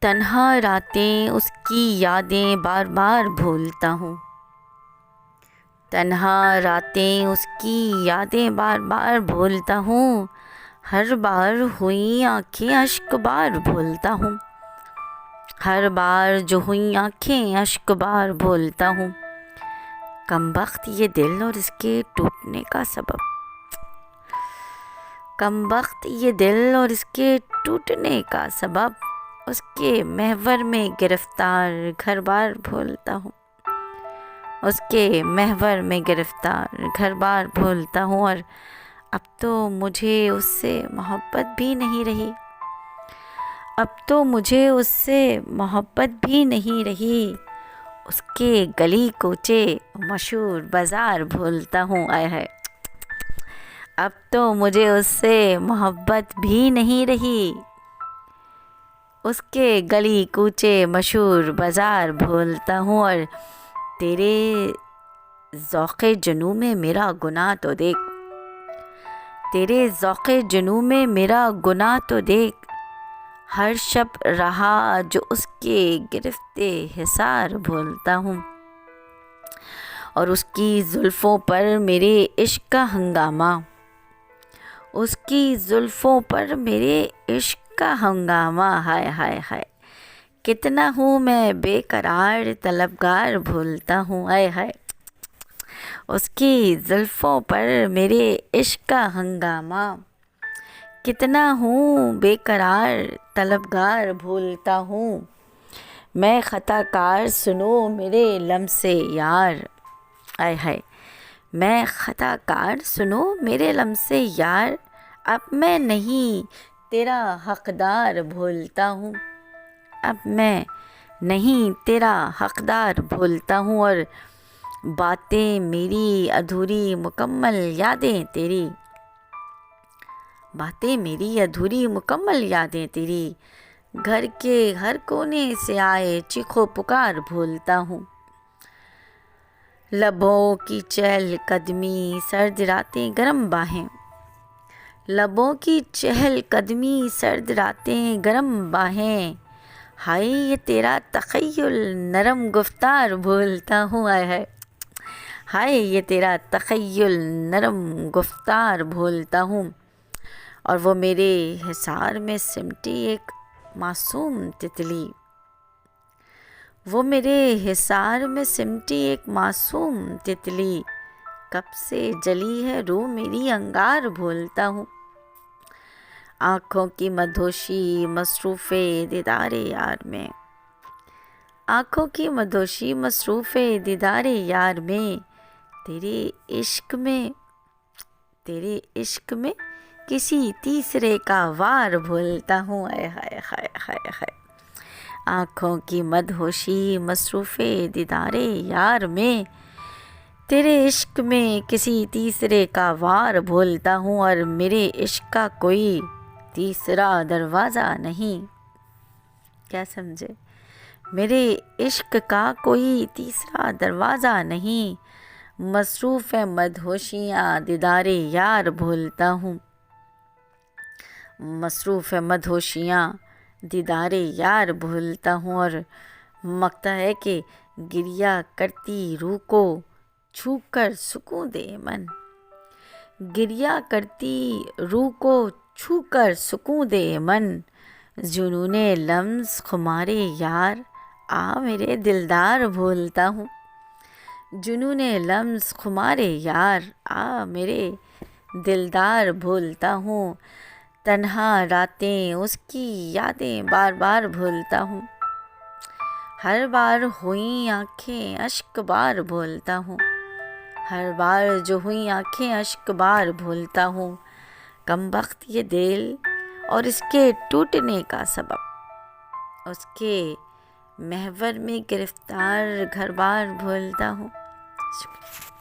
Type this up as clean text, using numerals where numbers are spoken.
تنہا راتیں اس کی یادیں بار بار بھولتا ہوں، تنہا راتیں اس کی یادیں بار بار بھولتا ہوں، ہر بار ہوئی آنکھیں اشک بار بھولتا ہوں، ہر بار جو ہوئی آنکھیں اشک بار بھولتا ہوں، کم بخت یہ دل اور اس کے ٹوٹنے کا سبب، کم بخت یہ دل اور اس کے ٹوٹنے کا سبب، اس کے محور میں گرفتار گھر بار بھولتا ہوں، اس کے محور میں گرفتار گھر بار بھولتا ہوں، اور اب تو مجھے اس سے محبت بھی نہیں رہی، اب تو مجھے اس سے محبت بھی نہیں رہی، اس کے گلی کوچے مشہور بازار بھولتا ہوں، آئے ہے اب تو مجھے اس سے محبت بھی نہیں رہی، اس کے گلی کوچے مشہور بازار بھولتا ہوں، اور تیرے ذوق جنوں میں میرا گناہ تو دیکھ، تیرے ذوق جنوں میں میرا گناہ تو دیکھ، ہر شب رہا جو اس کے گرفت حصار بھولتا ہوں، اور اس کی زلفوں پر میرے عشق کا ہنگامہ، اس کی زلفوں پر میرے عشق کا ہنگامہ، ہائے ہائے ہائے کتنا ہوں میں بے قرار طلبگار بھولتا ہوں، ہائے ہائے اس کی زلفوں پر میرے عشق کا ہنگامہ، کتنا ہوں بے قرار طلبگار بھولتا ہوں، میں خطا کار سنو میرے لمس یار، آئے ہائے میں خطا کار سنو میرے لمس یار، اب میں نہیں تیرا حقدار بھولتا ہوں، اب میں نہیں تیرا حقدار بھولتا ہوں، اور باتیں میری ادھوری مکمل یادیں تیری، باتیں میری ادھوری مکمل یادیں تیری، گھر کے ہر کونے سے آئے چیخو پکار بھولتا ہوں، لبوں کی چہل قدمی سرد راتیں گرم باہیں، لبوں کی چہل قدمی سرد راتیں گرم باہیں، ہائے یہ تیرا تخیل نرم گفتار بھولتا ہوں، آئے ہے ہائے یہ تیرا تخیل نرم گفتار بھولتا ہوں، اور وہ میرے حصار میں سمٹی ایک معصوم تتلی، وہ میرے حصار میں سمٹی ایک معصوم تتلی، کب سے جلی ہے روح میری انگار بھولتا ہوں، آنکھوں کی مدہوشی مصروف دیدار یار میں، آنکھوں کی مدہوشی مصروف دیدار یار میں، تیرے عشق میں، تیرے عشق میں کسی تیسرے کا وار بھولتا ہوں، اے ہائے ہائے ہائے ہائے آنکھوں کی مدہوشی مصروف دیدار یار میں، تیرے عشق میں کسی تیسرے کا وار بھولتا ہوں، اور میرے عشق کا کوئی تیسرا دروازہ نہیں، کیا سمجھے میرے عشق کا کوئی تیسرا دروازہ نہیں، مصروف مدہوشیاں دیدار یار بھولتا ہوں، مصروف مدہوشیاں دیدار یار بھولتا ہوں، اور مانگتا ہے کہ گریہ کرتی روح کو چھو کر سکون دے من، گریہ کرتی روح کو چھو کر سکون دے من، جنون لمس خمارے یار آ میرے دلدار بھولتا ہوں، جنون لمس خمارے یار آ میرے دلدار بھولتا ہوں، تنہا راتیں اس کی یادیں بار بار بھولتا ہوں، ہر بار ہوئی آنکھیں اشک بار بھولتا ہوں، ہر بار جو ہوئی آنکھیں اشک بار بھولتا ہوں، کم بخت یہ دل اور اس کے ٹوٹنے کا سبب، اس کے محور میں گرفتار گھر بار بھولتا ہوں، شکریہ۔